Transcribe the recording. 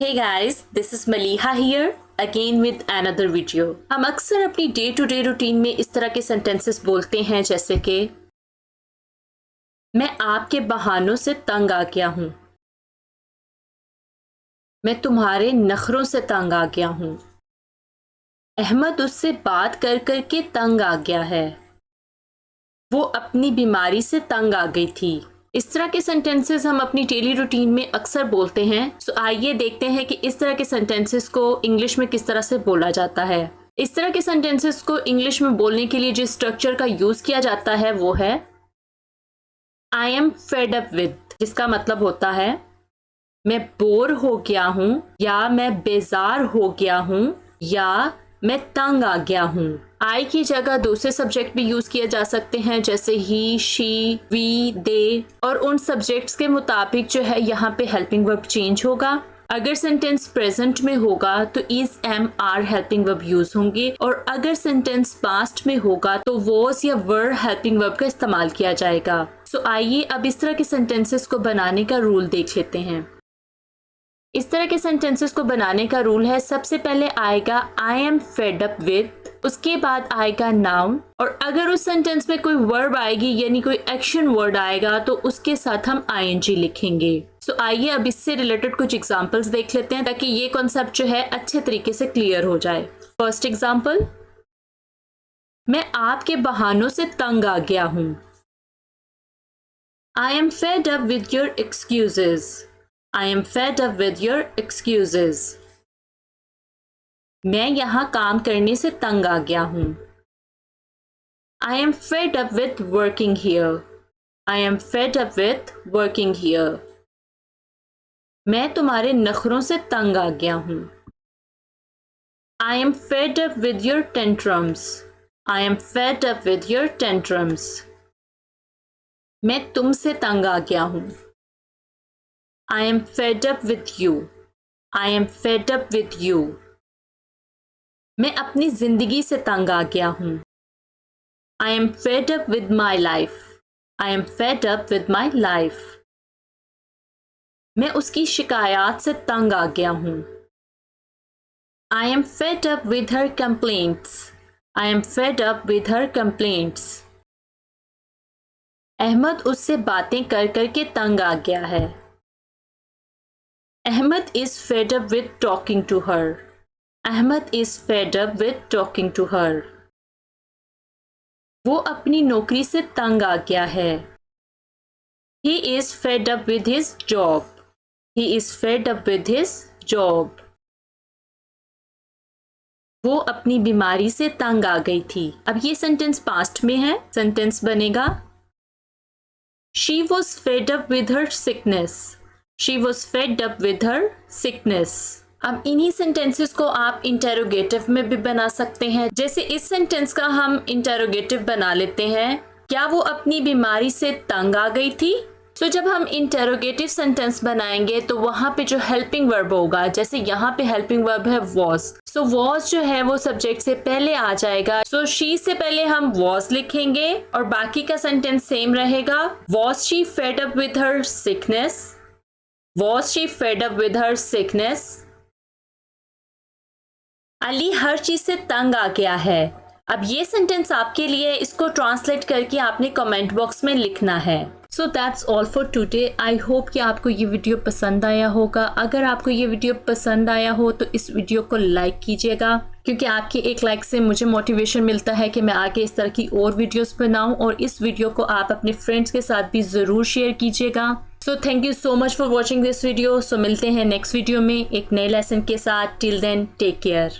Hey guys, this is Maliha here again with another video। हम अक्सर अपनी day to day routine में इस तरह के सेंटेंसेस बोलते हैं जैसे कि मैं आपके बहानों से तंग आ गया हूँ, मैं तुम्हारे नखरों से तंग आ गया हूँ, अहमद उससे बात कर कर के तंग आ गया है, वो अपनी बीमारी से तंग आ गई थी। इस तरह के सेंटेंसेस हम अपनी डेली रूटीन में अक्सर बोलते हैं। सो आइए देखते हैं कि इस तरह के सेंटेंसेस को इंग्लिश में किस तरह से बोला जाता है। इस तरह के सेंटेंसेस को इंग्लिश में बोलने के लिए जिस स्ट्रक्चर का यूज किया जाता है वो है I am fed up with, जिसका मतलब होता है मैं बोर हो गया हूँ या मैं बेजार हो गया हूँ या मैं तंग आ गया हूँ। आई की जगह दूसरे सब्जेक्ट भी यूज किए जा सकते हैं जैसे ही, शी, वी, दे, और उन सब्जेक्ट्स के मुताबिक जो है यहाँ पे हेल्पिंग वर्ब चेंज होगा। अगर सेंटेंस प्रेजेंट में होगा तो is, am, are helping verb use होंगे, और अगर सेंटेंस पास्ट में होगा तो वॉज या वर हेल्पिंग वर्ब का इस्तेमाल किया जाएगा। सो आइए अब इस तरह के सेंटेंसेस को बनाने का रूल देख लेते हैं। इस तरह के सेंटेंसेस को बनाने का रूल है, सबसे पहले आएगा I am fed up with, उसके बाद आएगा नाउन, और अगर उस सेंटेंस में कोई वर्ब आएगी यानी कोई एक्शन वर्ड आएगा तो उसके साथ हम आईएनजी लिखेंगे। सो आइए अब इससे रिलेटेड कुछ एग्जांपल्स देख लेते हैं ताकि ये कॉन्सेप्ट जो है अच्छे तरीके से क्लियर हो जाए। फर्स्ट एग्जांपल, मैं आपके बहानों से तंग आ गया हूं। I am fed up with your excuses. I am fed up with your excuses. मैं यहाँ काम करने से तंग आ गया हूँ। I am fed up with working here. I am fed up with working here. मैं तुम्हारे नखरों से तंग आ गया हूँ। I am fed up with your tantrums. I am fed up with your tantrums. मैं तुमसे तंग आ गया हूँ। I am fed up with you. I am fed up with you. मैं अपनी जिंदगी से तंग आ गया हूँ। I am fed up with my life. I am fed up with my life. मैं उसकी शिकायत से तंग आ गया हूँ। I am fed up with her complaints. I am fed up with her complaints. Ahmad उससे बातें कर कर के तंग आ गया है। Ahmed is fed up with talking to her. Ahmed is fed up with talking to her. वो अपनी नौकरी से तंग आ गया है। He is fed up with his job. He is fed up with his job. वो अपनी बीमारी से तंग आ गई थी। अब ये सेंटेंस पास्ट में है। सेंटेंस बनेगा She was fed up with her sickness. She was fed up with her sickness. अब इन्हीं सेंटेंसेस को आप इंटेरोगेटिव में भी बना सकते हैं। जैसे इस सेंटेंस का हम इंटेरोगेटिव बना लेते हैं, क्या वो अपनी बीमारी से तंग आ गई थी। सो जब हम इंटेरोगेटिव सेंटेंस बनाएंगे तो वहां पे जो हेल्पिंग वर्ब होगा, जैसे यहाँ पे हेल्पिंग वर्ब है वॉज, सो वॉज जो है वो सब्जेक्ट से पहले आ जाएगा। सो शी से पहले हम वॉज लिखेंगे और बाकी का सेंटेंस सेम रहेगा। Was she fed up with her sickness. Was she fed up with her sickness? Ali हर चीज से तंग आ गया है। अब ये सेंटेंस आपके लिए, इसको ट्रांसलेट करके आपने कमेंट बॉक्स में लिखना है। So that's all for today. I hope कि आपको ये वीडियो पसंद आया होगा। अगर आपको ये वीडियो पसंद आया हो तो इस वीडियो को लाइक कीजिएगा, क्योंकि आपके एक लाइक से मुझे मोटिवेशन मिलता है कि मैं आगे इस तरह की और वीडियोस बनाऊं, और इस वीडियो को आप अपने फ्रेंड्स के साथ भी ज़रूर शेयर कीजिएगा। So thank you so much for watching this video. So मिलते हैं नेक्स्ट वीडियो में एक नए लेसन के साथ। Till then take care.